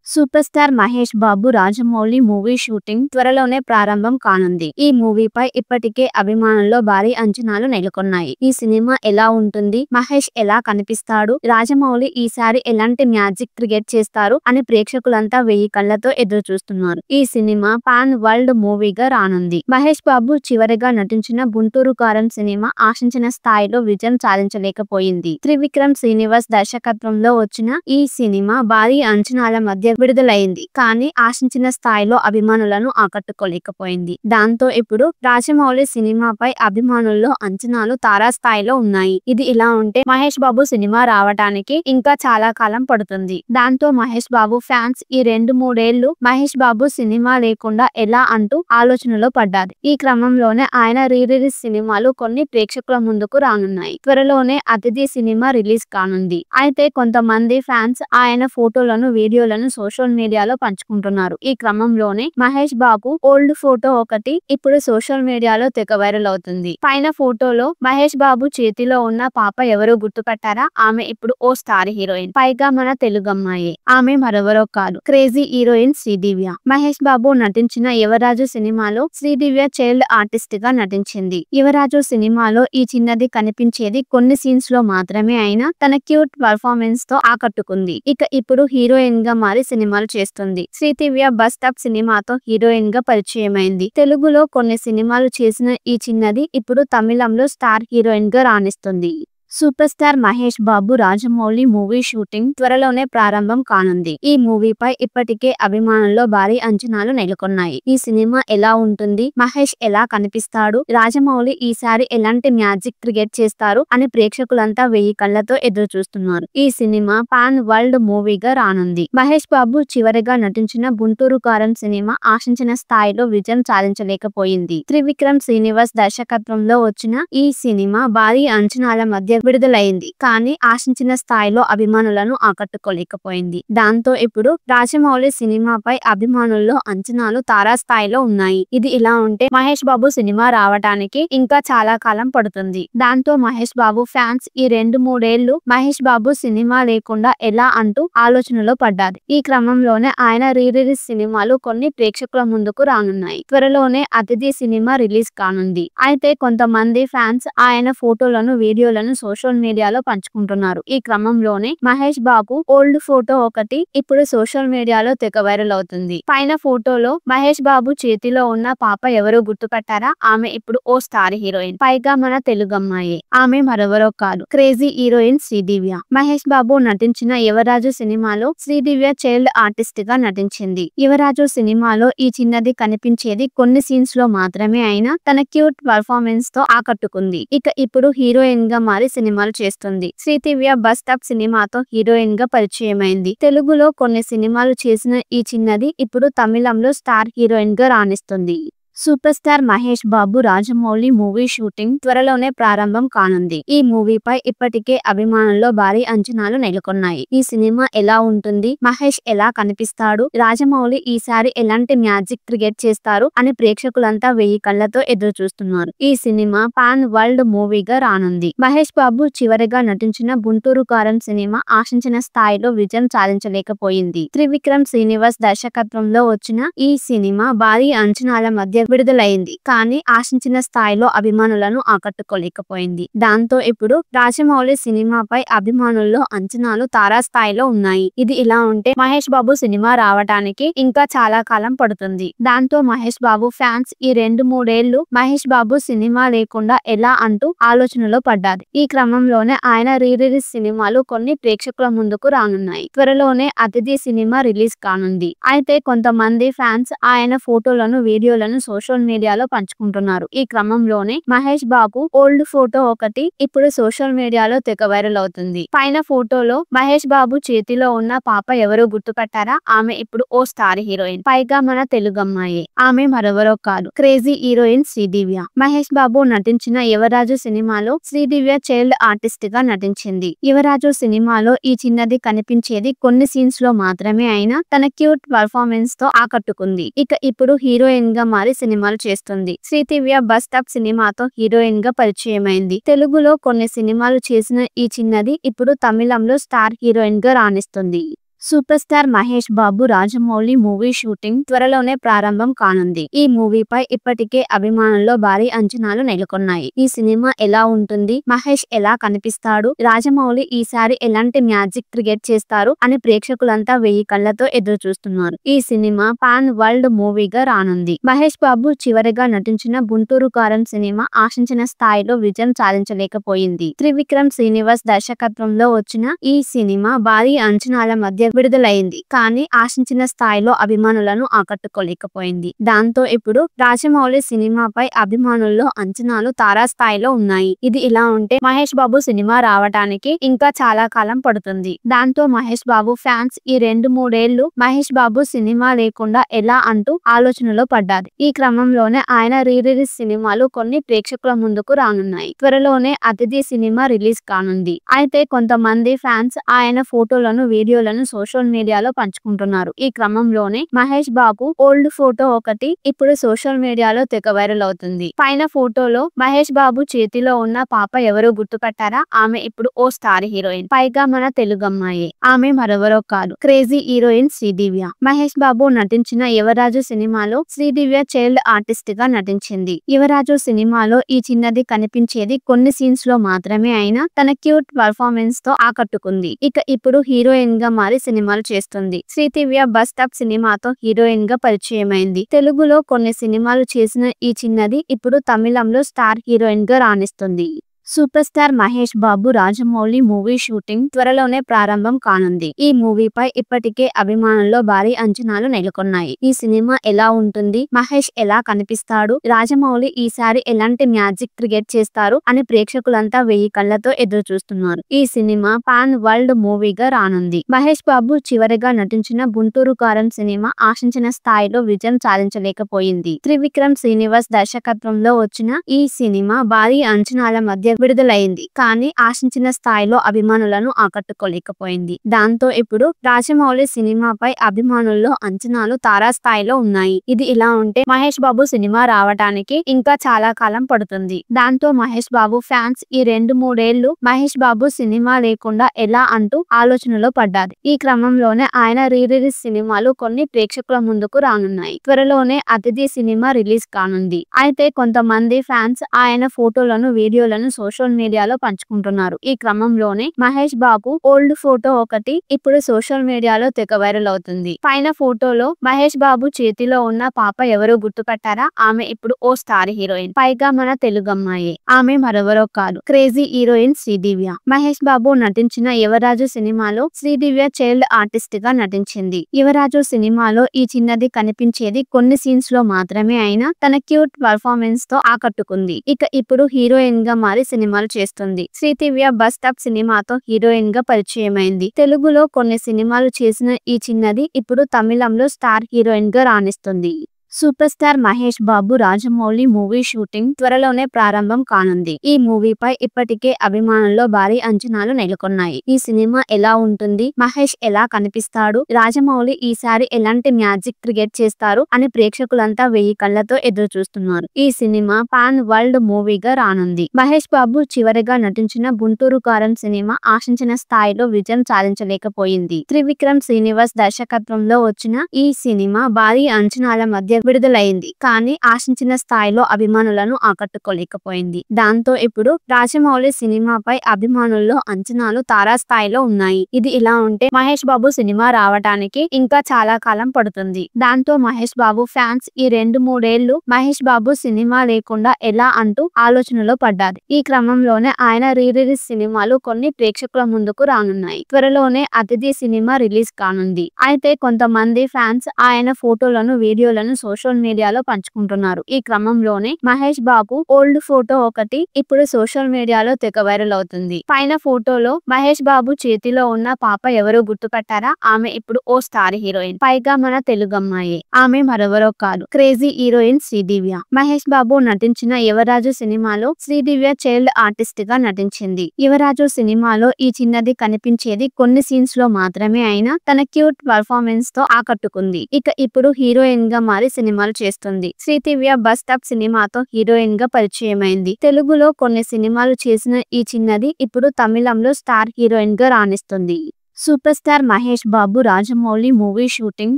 Super star Mahesh Babu Rajamouli movie shooting త్వరలోనే ప్రారంభం కానుంది. ఈ మూవీపై ఇప్పటికే అభిమానుల్లో భారీ అంచనాలు నెలకొన్నాయి. ఈ సినిమా ఎలా ఉంటుంది, మహేష్ ఎలా కనిపిస్తాడు, రాజమౌళి ఈసారి ఎలాంటి మ్యాజిక్ క్రియేట్ చేస్తారు అని ప్రేక్షకులంతా వెయ్యి కళ్లతో ఎదురు చూస్తున్నారు. ఈ సినిమా పాన్ వరల్డ్ మూవీగా రానుంది. మహేష్ బాబు చివరిగా నటించిన గుంటూరు కారం సినిమా ఆశించిన స్థాయిలో విజయం సాధించలేకపోయింది. త్రివిక్రమ్ శ్రీనివాస్ దర్శకత్వంలో వచ్చిన ఈ సినిమా భారీ అంచనాల మధ్య విడుదలైంది. కానీ ఆశించిన స్థాయిలో అభిమానులను ఆకట్టుకోలేకపోయింది. దాంతో ఇప్పుడు రాజమౌళి సినిమాపై అభిమానుల్లో అంచనాలు తారాస్థాయిలో ఉన్నాయి. ఇది ఇలా ఉంటే మహేష్ బాబు సినిమా రావడానికి ఇంకా చాలా కాలం పడుతుంది. దాంతో మహేష్ బాబు ఫ్యాన్స్ ఈ 2-3 ఏళ్లు మహేష్ బాబు సినిమా లేకుండా ఎలా అంటూ ఆలోచనలో పడ్డారు. ఈ క్రమంలోనే ఆయన రిలీజ్ సినిమాలు కొన్ని ప్రేక్షకుల ముందుకు రానున్నాయి. త్వరలోనే అతిథి సినిమా రిలీజ్ కానుంది. అయితే కొంతమంది ఫ్యాన్స్ ఆయన ఫోటోలను, వీడియోలను సోషల్ మీడియాలో పంచుకుంటున్నారు. ఈ క్రమంలోనే మహేష్ బాబు ఓల్డ్ ఫోటో ఒకటి ఇప్పుడు సోషల్ మీడియాలో తెగ వైరల్ అవుతుంది. పైన ఫోటోలో మహేష్ బాబు చేతిలో ఉన్న పాప ఎవరో గుర్తుపట్టారా? ఆమె ఇప్పుడు ఓ స్టార్ హీరోయిన్, పైగా మన తెలుగమ్మాయే. ఆమె మరెవరో కాదు, క్రేజీ హీరోయిన్ శ్రీదివ్య. మహేష్ బాబు నటించిన యువరాజు సినిమాలో శ్రీదివ్య చైల్డ్ ఆర్టిస్ట్ గా నటించింది. యువరాజు సినిమాలో ఈ చిన్నది కనిపించేది కొన్ని సీన్స్ లో మాత్రమే అయినా తన క్యూట్ పర్ఫార్మెన్స్ తో ఆకట్టుకుంది. ఇక ఇప్పుడు హీరోయిన్ గా మారి సినిమాలు చేస్తుంది. శ్రీదివ్య బస్ స్టాప్ సినిమాతో హీరోయిన్ గా పరిచయమైంది. తెలుగులో కొన్ని సినిమాలు చేసిన ఈ చిన్నది ఇప్పుడు తమిళంలో స్టార్ హీరోయిన్ గా రాణిస్తుంది. Super star Mahesh Babu Rajamouli movie shooting త్వరలోనే ప్రారంభం కానుంది. ఈ మూవీపై ఇప్పటికే అభిమానుల్లో భారీ అంచనాలు నెలకొన్నాయి. ఈ సినిమా ఎలా ఉంటుంది, మహేష్ ఎలా కనిపిస్తాడు, రాజమౌళి ఈసారి ఎలాంటి మ్యాజిక్ క్రియేట్ చేస్తారు అని ప్రేక్షకులంతా వెయ్యి కళ్లతో ఎదురు చూస్తున్నారు. ఈ సినిమా పాన్ వరల్డ్ మూవీగా రానుంది. మహేష్ బాబు చివరిగా నటించిన గుంటూరు కారం సినిమా ఆశించిన స్థాయిలో విజయం సాధించలేకపోయింది. త్రివిక్రమ్ శ్రీనివాస్ దర్శకత్వంలో వచ్చిన ఈ సినిమా భారీ అంచనాల మధ్య విడుదలైంది. కానీ ఆశించిన స్థాయిలో అభిమానులను ఆకట్టుకోలేకపోయింది. దాంతో ఇప్పుడు రాజమౌళి సినిమాపై అభిమానుల్లో అంచనాలు తారాస్థాయిలో ఉన్నాయి. ఇది ఇలా ఉంటే మహేష్ బాబు సినిమా రావడానికి ఇంకా చాలా కాలం పడుతుంది. దాంతో మహేష్ బాబు ఫ్యాన్స్ ఈ 2-3 ఏళ్లు మహేష్ బాబు సినిమా లేకుండా ఎలా అంటూ ఆలోచనలో పడ్డారు. ఈ క్రమంలోనే ఆయన రిలీజ్ సినిమాలు కొన్ని ప్రేక్షకుల ముందుకు రానున్నాయి. త్వరలోనే అతిథి సినిమా రిలీజ్ కానుంది. అయితే కొంతమంది ఫ్యాన్స్ ఆయన ఫోటోలను, వీడియోలను సోషల్ మీడియాలో పంచుకుంటున్నారు. ఈ క్రమంలోనే మహేష్ బాబు ఓల్డ్ ఫోటో ఒకటి ఇప్పుడు సోషల్ మీడియాలో తెగ వైరల్ అవుతుంది. పైన ఫోటోలో మహేష్ బాబు చేతిలో ఉన్న పాప ఎవరో గుర్తుపట్టారా? ఆమె ఇప్పుడు ఓ స్టార్ హీరోయిన్, పైగా మన తెలుగమ్మాయే. ఆమె మరెవరో కాదు, క్రేజీ హీరోయిన్ శ్రీదివ్య. మహేష్ బాబు నటించిన యువరాజు సినిమాలో శ్రీదివ్య చైల్డ్ ఆర్టిస్ట్ గా నటించింది. యువరాజు సినిమాలో ఈ చిన్నది కనిపించేది కొన్ని సీన్స్ లో మాత్రమే అయినా తన క్యూట్ పర్ఫార్మెన్స్ తో ఆకట్టుకుంది. ఇక ఇప్పుడు హీరోయిన్ గా మారి సినిమాలు చేస్తుంది. శ్రీదివ్య బస్ స్టాప్ సినిమాతో హీరోయిన్ గా పరిచయమైంది. తెలుగులో కొన్ని సినిమాలు చేసిన ఈ చిన్నది ఇప్పుడు తమిళంలో స్టార్ హీరోయిన్ గా రాణిస్తుంది. Super star Mahesh Babu Rajamouli movie shooting త్వరలోనే ప్రారంభం కానుంది. ఈ మూవీపై ఇప్పటికే అభిమానుల్లో భారీ అంచనాలు నెలకొన్నాయి. ఈ సినిమా ఎలా ఉంటుంది, మహేష్ ఎలా కనిపిస్తాడు, రాజమౌళి ఈసారి ఎలాంటి మ్యాజిక్ క్రియేట్ చేస్తారు అని ప్రేక్షకులంతా వెయ్యి కళ్లతో ఎదురు చూస్తున్నారు. ఈ సినిమా పాన్ వరల్డ్ మూవీగా రానుంది. మహేష్ బాబు చివరిగా నటించిన గుంటూరు కారం సినిమా ఆశించిన స్థాయిలో విజయం సాధించలేకపోయింది. త్రివిక్రమ్ శ్రీనివాస్ దర్శకత్వంలో వచ్చిన ఈ సినిమా భారీ అంచనాల మధ్య విడుదలైంది. కానీ ఆశించిన స్థాయిలో అభిమానులను ఆకట్టుకోలేకపోయింది. దాంతో ఇప్పుడు రాజమౌళి సినిమాపై అభిమానుల్లో అంచనాలు తారాస్థాయిలో ఉన్నాయి. ఇది ఇలా ఉంటే మహేష్ బాబు సినిమా రావడానికి ఇంకా చాలా కాలం పడుతుంది. దాంతో మహేష్ బాబు ఫ్యాన్స్ ఈ 2-3 ఏళ్లు మహేష్ బాబు సినిమా లేకుండా ఎలా అంటూ ఆలోచనలో పడ్డారు. ఈ క్రమంలోనే ఆయన రిలీజ్ సినిమాలు కొన్ని ప్రేక్షకుల ముందుకు రానున్నాయి. త్వరలోనే అతిథి సినిమా రిలీజ్ కానుంది. అయితే కొంతమంది ఫ్యాన్స్ ఆయన ఫోటోలను, వీడియోలను సోషల్ మీడియాలో పంచుకుంటున్నారు. ఈ క్రమంలోనే మహేష్ బాబు ఓల్డ్ ఫోటో ఒకటి ఇప్పుడు సోషల్ మీడియాలో తెగ వైరల్ అవుతుంది. పైన ఫోటోలో మహేష్ బాబు చేతిలో ఉన్న పాప ఎవరో గుర్తుపట్టారా? ఆమె ఇప్పుడు ఓ స్టార్ హీరోయిన్, పైగా మన తెలుగమ్మాయే. ఆమె మరెవరో కాదు, క్రేజీ హీరోయిన్ శ్రీదివ్య. మహేష్ బాబు నటించిన యువరాజు సినిమాలో శ్రీదివ్య చైల్డ్ ఆర్టిస్ట్ గా నటించింది. యువరాజు సినిమాలో ఈ చిన్నది కనిపించేది కొన్ని సీన్స్ లో మాత్రమే అయినా తన క్యూట్ పర్ఫార్మెన్స్ తో ఆకట్టుకుంది. ఇక ఇప్పుడు హీరోయిన్ గా మారి సినిమాలు చేస్తుంది. శ్రీదివ్య బస్ స్టాప్ సినిమాతో హీరోయిన్ గా పరిచయమైంది. తెలుగులో కొన్ని సినిమాలు చేసిన ఈ చిన్నది ఇప్పుడు తమిళంలో స్టార్ హీరోయిన్ గా రాణిస్తుంది. Super star Mahesh Babu Rajamouli movie shooting త్వరలోనే ప్రారంభం కానుంది. ఈ మూవీపై ఇప్పటికే అభిమానుల్లో భారీ అంచనాలు నెలకొన్నాయి. ఈ సినిమా ఎలా ఉంటుంది, మహేష్ ఎలా కనిపిస్తాడు, రాజమౌళి ఈసారి ఎలాంటి మ్యాజిక్ క్రియేట్ చేస్తారు అని ప్రేక్షకులంతా వెయ్యి కళ్లతో ఎదురు చూస్తున్నారు. ఈ సినిమా పాన్ వరల్డ్ మూవీగా రానుంది. మహేష్ బాబు చివరిగా నటించిన గుంటూరు కారం సినిమా ఆశించిన స్థాయిలో విజయం సాధించలేకపోయింది. త్రివిక్రమ్ శ్రీనివాస్ దర్శకత్వంలో వచ్చిన ఈ సినిమా భారీ అంచనాల మధ్య విడుదలైంది. కానీ ఆశించిన స్థాయిలో అభిమానులను ఆకట్టుకోలేకపోయింది. దాంతో ఇప్పుడు రాజమౌళి సినిమాపై అభిమానుల్లో అంచనాలు తారాస్థాయిలో ఉన్నాయి. ఇది ఇలా ఉంటే మహేష్ బాబు సినిమా రావడానికి ఇంకా చాలా కాలం పడుతుంది. దాంతో మహేష్ బాబు ఫ్యాన్స్ ఈ 2-3 ఏళ్లు మహేష్ బాబు సినిమా లేకుండా ఎలా అంటూ ఆలోచనలో పడ్డారు. ఈ క్రమంలోనే ఆయన రిలీజ్ సినిమాలు కొన్ని ప్రేక్షకుల ముందుకు రానున్నాయి. త్వరలోనే అతిథి సినిమా రిలీజ్ కానుంది. అయితే కొంతమంది ఫ్యాన్స్ ఆయన ఫోటోలను, వీడియోలను సోషల్ మీడియాలో పంచుకుంటున్నారు. ఈ క్రమంలోనే మహేష్ బాబు ఓల్డ్ ఫోటో ఒకటి ఇప్పుడు సోషల్ మీడియాలో తెగ వైరల్ అవుతుంది. పైన ఫోటోలో మహేష్ బాబు చేతిలో ఉన్న పాప ఎవరో గుర్తుపట్టారా? ఆమె ఇప్పుడు ఓ స్టార్ హీరోయిన్, పైగా మన తెలుగు అమ్మాయి. ఆమె మరెవరో కాదు, క్రేజీ హీరోయిన్ శ్రీదివ్య. మహేష్ బాబు నటించిన యువరాజు సినిమాలో శ్రీదివ్య చైల్డ్ ఆర్టిస్ట్ గా నటించింది. యువరాజు సినిమాలో ఈ చిన్నది కనిపించేది కొన్ని సీన్స్ లో మాత్రమే అయినా తన క్యూట్ పర్ఫార్మెన్స్ తో ఆకట్టుకుంది. ఇక ఇప్పుడు హీరోయిన్ గా మారి సినిమాలు చేస్తుంది. శ్రీదివ్య బస్ స్టాప్ సినిమాతో హీరోయిన్ గా పరిచయమైంది. తెలుగులో కొన్ని సినిమాలు చేసిన ఈ చిన్నది ఇప్పుడు తమిళంలో స్టార్ హీరోయిన్ గా రాణిస్తుంది. Super star Mahesh Babu Rajamouli movie shooting త్వరలోనే ప్రారంభం కానుంది. ఈ మూవీపై ఇప్పటికే అభిమానుల్లో భారీ అంచనాలు నెలకొన్నాయి. ఈ సినిమా ఎలా ఉంటుంది, మహేష్ ఎలా కనిపిస్తాడు, రాజమౌళి ఈసారి ఎలాంటి మ్యాజిక్ క్రియేట్ చేస్తారు అని ప్రేక్షకులంతా వెయ్యి కళ్లతో ఎదురు చూస్తున్నారు. ఈ సినిమా పాన్ వరల్డ్ మూవీగా రానుంది. మహేష్ బాబు చివరిగా నటించిన గుంటూరు కారం సినిమా ఆశించిన స్థాయిలో విజయం సాధించలేకపోయింది. త్రివిక్రమ్ శ్రీనివాస్ దర్శకత్వంలో వచ్చిన ఈ సినిమా భారీ అంచనాల మధ్య విడుదలైంది. కానీ ఆశించిన స్థాయిలో అభిమానులను ఆకట్టుకోలేకపోయింది. దాంతో ఇప్పుడు రాజమౌళి సినిమాపై అభిమానుల్లో అంచనాలు తారాస్థాయిలో ఉన్నాయి. ఇది ఇలా ఉంటే మహేష్ బాబు సినిమా రావడానికి ఇంకా చాలా కాలం పడుతుంది. దాంతో మహేష్ బాబు ఫ్యాన్స్ ఈ 2-3 ఏళ్లు మహేష్ బాబు సినిమా లేకుండా ఎలా అంటూ ఆలోచనలో పడ్డారు. ఈ క్రమంలోనే ఆయన రిలీజ్ సినిమాలు కొన్ని ప్రేక్షకుల ముందుకు రానున్నాయి. త్వరలోనే అతిథి సినిమా రిలీజ్ కానుంది. అయితే కొంతమంది ఫ్యాన్స్ ఆయన ఫోటోలను, వీడియోలను సోషల్ మీడియాలో పంచుకుంటున్నారు. ఈ క్రమంలోనే మహేష్ బాబు ఓల్డ్ ఫోటో ఒకటి ఇప్పుడు సోషల్ మీడియాలో తెగ వైరల్ అవుతుంది. పైన ఫోటోలో మహేష్ బాబు చేతిలో ఉన్న పాప ఎవరో గుర్తుపట్టారా? ఆమె ఇప్పుడు ఓ స్టార్ హీరోయిన్, పైగా మన తెలుగు అమ్మాయి. ఆమె మరెవరో కాదు, క్రేజీ హీరోయిన్ శ్రీదివ్య. మహేష్ బాబు నటించిన యువరాజు సినిమాలో శ్రీదివ్య చైల్డ్ ఆర్టిస్ట్ గా నటించింది. యువరాజు సినిమాలో ఈ చిన్నది కనిపించేది కొన్ని సీన్స్ లో మాత్రమే అయినా తన క్యూట్ పర్ఫార్మెన్స్ తో ఆకట్టుకుంది. ఇక ఇప్పుడు హీరోయిన్ గా మారి సినిమాలు చేస్తుంది. శ్రీదివ్య బస్ స్టాప్ సినిమాతో హీరోయిన్ గా పరిచయమైంది. తెలుగులో కొన్ని సినిమాలు చేసిన ఈ చిన్నది ఇప్పుడు తమిళంలో స్టార్ హీరోయిన్ గా రాణిస్తుంది. Super star Mahesh Babu Rajamouli movie shooting త్వరలోనే ప్రారంభం కానుంది. ఈ మూవీపై ఇప్పటికే అభిమానుల్లో భారీ అంచనాలు నెలకొన్నాయి. ఈ సినిమా ఎలా ఉంటుంది, మహేష్ ఎలా కనిపిస్తాడు, రాజమౌళి ఈసారి ఎలాంటి మ్యాజిక్ క్రియేట్ చేస్తారు అని ప్రేక్షకులంతా వెయ్యి కళ్లతో ఎదురు చూస్తున్నారు. ఈ సినిమా పాన్ వరల్డ్ మూవీగా రానుంది. మహేష్ బాబు చివరిగా నటించిన గుంటూరు కారం సినిమా ఆశించిన స్థాయిలో విజయం సాధించలేకపోయింది. త్రివిక్రమ్ శ్రీనివాస్ దర్శకత్వంలో వచ్చిన ఈ సినిమా భారీ అంచనాల మధ్య విడుదలైంది. కానీ ఆశించిన స్థాయిలో అభిమానులను ఆకట్టుకోలేకపోయింది. దాంతో ఇప్పుడు రాజమౌళి సినిమాపై అభిమానుల్లో అంచనాలు తారాస్థాయిలో ఉన్నాయి. ఇది ఇలా ఉంటే మహేష్ బాబు సినిమా రావడానికి ఇంకా చాలా కాలం పడుతుంది. దాంతో మహేష్ బాబు ఫ్యాన్స్ ఈ 2-3 ఏళ్లు మహేష్ బాబు సినిమా లేకుండా ఎలా అంటూ ఆలోచనలో పడ్డారు. ఈ క్రమంలోనే ఆయన రిలీజ్ సినిమాలు కొన్ని ప్రేక్షకుల ముందుకు రానున్నాయి. త్వరలోనే అతిథి సినిమా రిలీజ్ కానుంది. అయితే కొంతమంది ఫ్యాన్స్ ఆయన ఫోటోలను, వీడియోలను సోషల్ మీడియాలో పంచుకుంటున్నారు. ఈ క్రమంలోనే మహేష్ బాబు ఓల్డ్ ఫోటో ఒకటి ఇప్పుడు సోషల్ మీడియాలో తెగ వైరల్ అవుతుంది. పైన ఫోటోలో మహేష్ బాబు చేతిలో ఉన్న పాప ఎవరో గుర్తుపట్టారా? ఆమె ఇప్పుడు ఓ స్టార్ హీరోయిన్, పైగా మన తెలుగు అమ్మాయి. ఆమె మరెవరో కాదు, క్రేజీ హీరోయిన్ శ్రీదివ్య. మహేష్ బాబు నటించిన యువరాజు సినిమాలో శ్రీదివ్య చైల్డ్ ఆర్టిస్ట్ గా నటించింది. యువరాజు సినిమాలో ఈ చిన్నది కనిపించేది కొన్ని సీన్స్ లో మాత్రమే అయినా తన క్యూట్ పర్ఫార్మెన్స్ తో ఆకట్టుకుంది. ఇక ఇప్పుడు హీరోయిన్ గా మారి సినిమాలు చేస్తుంది. శ్రీదివ్య బస్ స్టాప్ సినిమాతో హీరోయిన్ గా పరిచయమైంది. తెలుగులో కొన్ని సినిమాలు చేసిన ఈ చిన్నది ఇప్పుడు తమిళంలో స్టార్ హీరోయిన్ గా రాణిస్తుంది. Super star Mahesh Babu Rajamouli movie shooting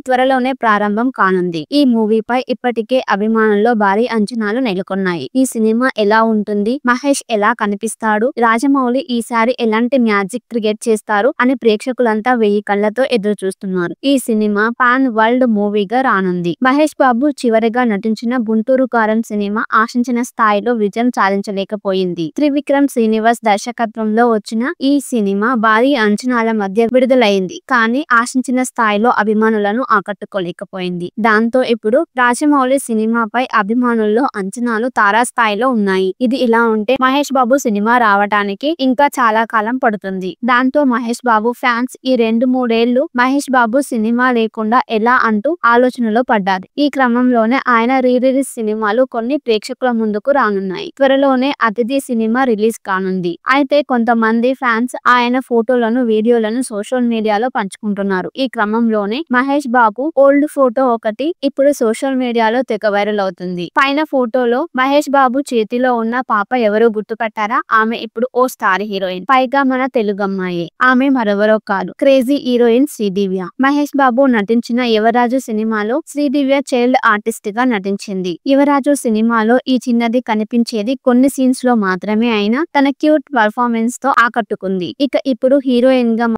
త్వరలోనే ప్రారంభం కానుంది. ఈ మూవీపై ఇప్పటికే అభిమానుల్లో భారీ అంచనాలు నెలకొన్నాయి. ఈ సినిమా ఎలా ఉంటుంది, మహేష్ ఎలా కనిపిస్తాడు, రాజమౌళి ఈసారి ఎలాంటి మ్యాజిక్ క్రియేట్ చేస్తారు అని ప్రేక్షకులంతా వెయ్యి కళ్లతో ఎదురు చూస్తున్నారు. ఈ సినిమా పాన్ వరల్డ్ మూవీగా రానుంది. మహేష్ బాబు చివరిగా నటించిన గుంటూరు కారం సినిమా ఆశించిన స్థాయిలో విజయం సాధించలేకపోయింది. త్రివిక్రమ్ శ్రీనివాస్ దర్శకత్వంలో వచ్చిన ఈ సినిమా భారీ అంచనాల మధ్య విడుదలైంది. కానీ ఆశించిన స్థాయిలో అభిమానులను ఆకట్టుకోలేకపోయింది. దాంతో ఇప్పుడు రాజమౌళి సినిమాపై అభిమానుల్లో అంచనాలు తారాస్థాయిలో ఉన్నాయి. ఇది ఇలా ఉంటే మహేష్ బాబు సినిమా రావడానికి ఇంకా చాలా కాలం పడుతుంది. దాంతో మహేష్ బాబు ఫ్యాన్స్ ఈ 2-3 ఏళ్లు మహేష్ బాబు సినిమా లేకుండా ఎలా అంటూ ఆలోచనలో పడ్డారు. ఈ క్రమంలోనే ఆయన రిలీజ్ సినిమాలు కొన్ని ప్రేక్షకుల ముందుకు రానున్నాయి. త్వరలోనే అతిథి సినిమా రిలీజ్ కానుంది. అయితే కొంతమంది ఫ్యాన్స్ ఆయన ఫోటోలను, వీడియోలను సోషల్ మీడియాలో పంచుకుంటున్నారు. ఈ క్రమంలోనే మహేష్ బాబు ఓల్డ్ ఫోటో ఒకటి ఇప్పుడు సోషల్ మీడియాలో తెగ వైరల్ అవుతుంది. పైన ఫోటోలో మహేష్ బాబు చేతిలో ఉన్న పాప ఎవరో గుర్తుపట్టారా? ఆమె ఇప్పుడు ఓ స్టార్ హీరోయిన్, పైగా మన తెలుగమ్మాయే. ఆమె మరెవరో కాదు, క్రేజీ హీరోయిన్ శ్రీదివ్య. మహేష్ బాబు నటించిన యువరాజు సినిమాలో శ్రీదివ్య చైల్డ్ ఆర్టిస్ట్ గా నటించింది. యువరాజు సినిమాలో ఈ చిన్నది కనిపించేది కొన్ని సీన్స్ లో మాత్రమే అయినా తన క్యూట్ పర్ఫార్మెన్స్ తో ఆకట్టుకుంది. ఇక ఇప్పుడు హీరోయిన్ గా